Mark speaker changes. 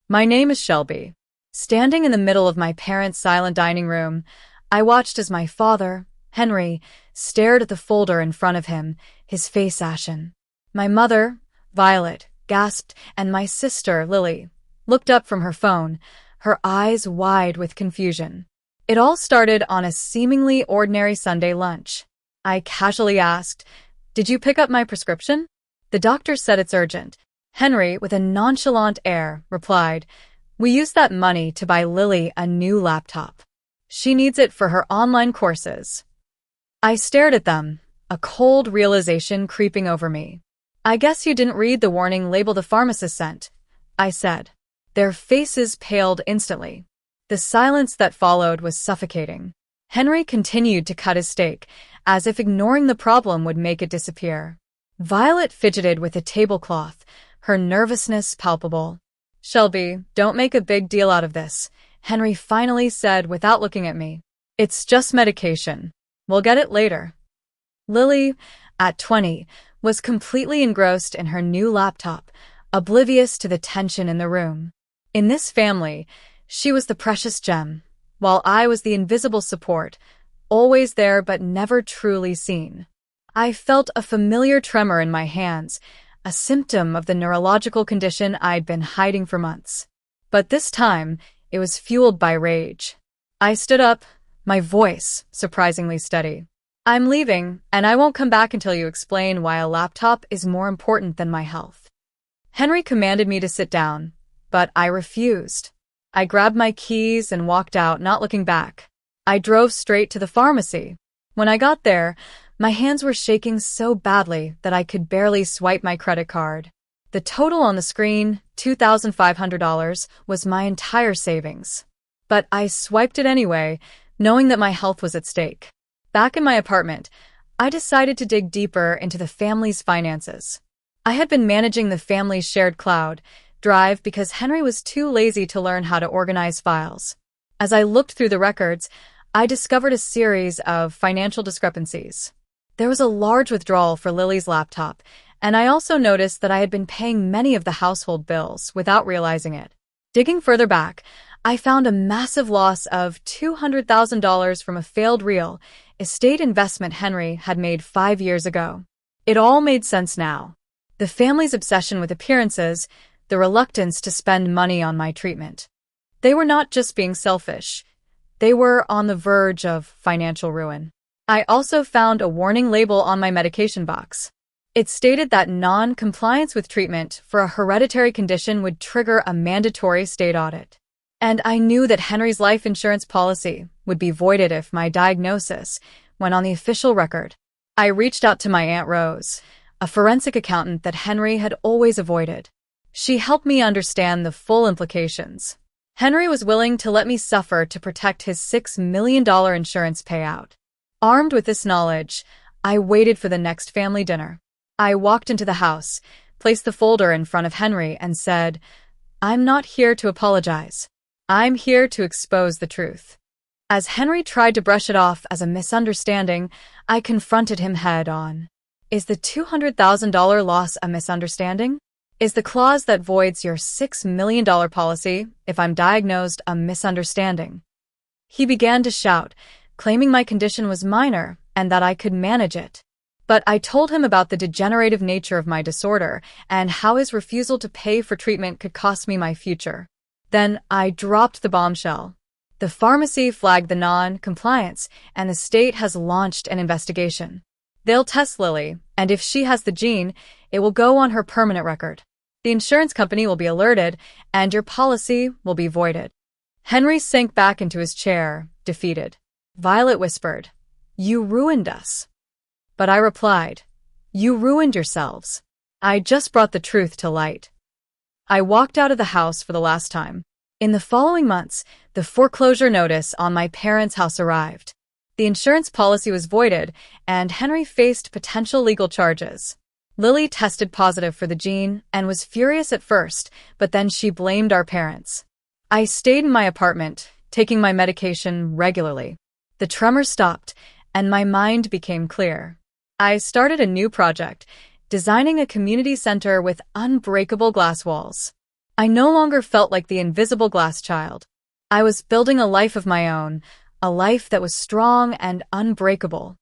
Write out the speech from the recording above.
Speaker 1: My name is Shelby. Standing in the middle of my parents' silent dining room, I watched as my father, Henry, stared at the folder in front of him, his face ashen. My mother, Violet, gasped, and my sister, Lily, looked up from her phone, her eyes wide with confusion. It all started on a seemingly ordinary Sunday lunch. I casually asked, "Did you pick up my prescription?" "The doctor said it's urgent." Henry, with a nonchalant air, replied, "We used that money to buy Lily a new laptop. She needs it for her online courses." I stared at them, a cold realization creeping over me. "I guess you didn't read the warning label the pharmacist sent," I said. Their faces paled instantly. The silence that followed was suffocating. Henry continued to cut his steak, as if ignoring the problem would make it disappear. Violet fidgeted with a tablecloth, her nervousness palpable. "Shelby, don't make a big deal out of this," Henry finally said without looking at me. "It's just medication. We'll get it later." Lily, at 20, was completely engrossed in her new laptop, oblivious to the tension in the room. In this family, she was the precious gem, while I was the invisible support, always there but never truly seen. I felt a familiar tremor in my hands, a symptom of the neurological condition I'd been hiding for months. But this time, it was fueled by rage. I stood up, my voice surprisingly steady. "I'm leaving, and I won't come back until you explain why a laptop is more important than my health." Henry commanded me to sit down, but I refused. I grabbed my keys and walked out, not looking back. I drove straight to the pharmacy. When I got there, my hands were shaking so badly that I could barely swipe my credit card. The total on the screen, $2,500, was my entire savings. But I swiped it anyway, knowing that my health was at stake. Back in my apartment, I decided to dig deeper into the family's finances. I had been managing the family's shared cloud drive because Henry was too lazy to learn how to organize files. As I looked through the records, I discovered a series of financial discrepancies. There was a large withdrawal for Lily's laptop, and I also noticed that I had been paying many of the household bills without realizing it. Digging further back, I found a massive loss of $200,000 from a failed real estate investment Henry had made 5 years ago. It all made sense now. The family's obsession with appearances, the reluctance to spend money on my treatment. They were not just being selfish. They were on the verge of financial ruin. I also found a warning label on my medication box. It stated that non-compliance with treatment for a hereditary condition would trigger a mandatory state audit. And I knew that Henry's life insurance policy would be voided if my diagnosis went on the official record. I reached out to my Aunt Rose, a forensic accountant that Henry had always avoided. She helped me understand the full implications. Henry was willing to let me suffer to protect his $6 million insurance payout. Armed with this knowledge, I waited for the next family dinner. I walked into the house, placed the folder in front of Henry, and said, "I'm not here to apologize. I'm here to expose the truth." As Henry tried to brush it off as a misunderstanding, I confronted him head-on. "Is the $200,000 loss a misunderstanding? Is the clause that voids your $6 million policy if I'm diagnosed a misunderstanding?" He began to shout, claiming my condition was minor and that I could manage it. But I told him about the degenerative nature of my disorder and how his refusal to pay for treatment could cost me my future. Then I dropped the bombshell. "The pharmacy flagged the non-compliance, and the state has launched an investigation. They'll test Lily, and if she has the gene, it will go on her permanent record. The insurance company will be alerted, and your policy will be voided." Henry sank back into his chair, defeated. Violet whispered, "You ruined us." But I replied, "You ruined yourselves. I just brought the truth to light." I walked out of the house for the last time. In the following months, the foreclosure notice on my parents' house arrived. The insurance policy was voided, and Henry faced potential legal charges. Lily tested positive for the gene and was furious at first, but then she blamed our parents. I stayed in my apartment, taking my medication regularly. The tremor stopped, and my mind became clear. I started a new project, designing a community center with unbreakable glass walls. I no longer felt like the invisible glass child. I was building a life of my own, a life that was strong and unbreakable.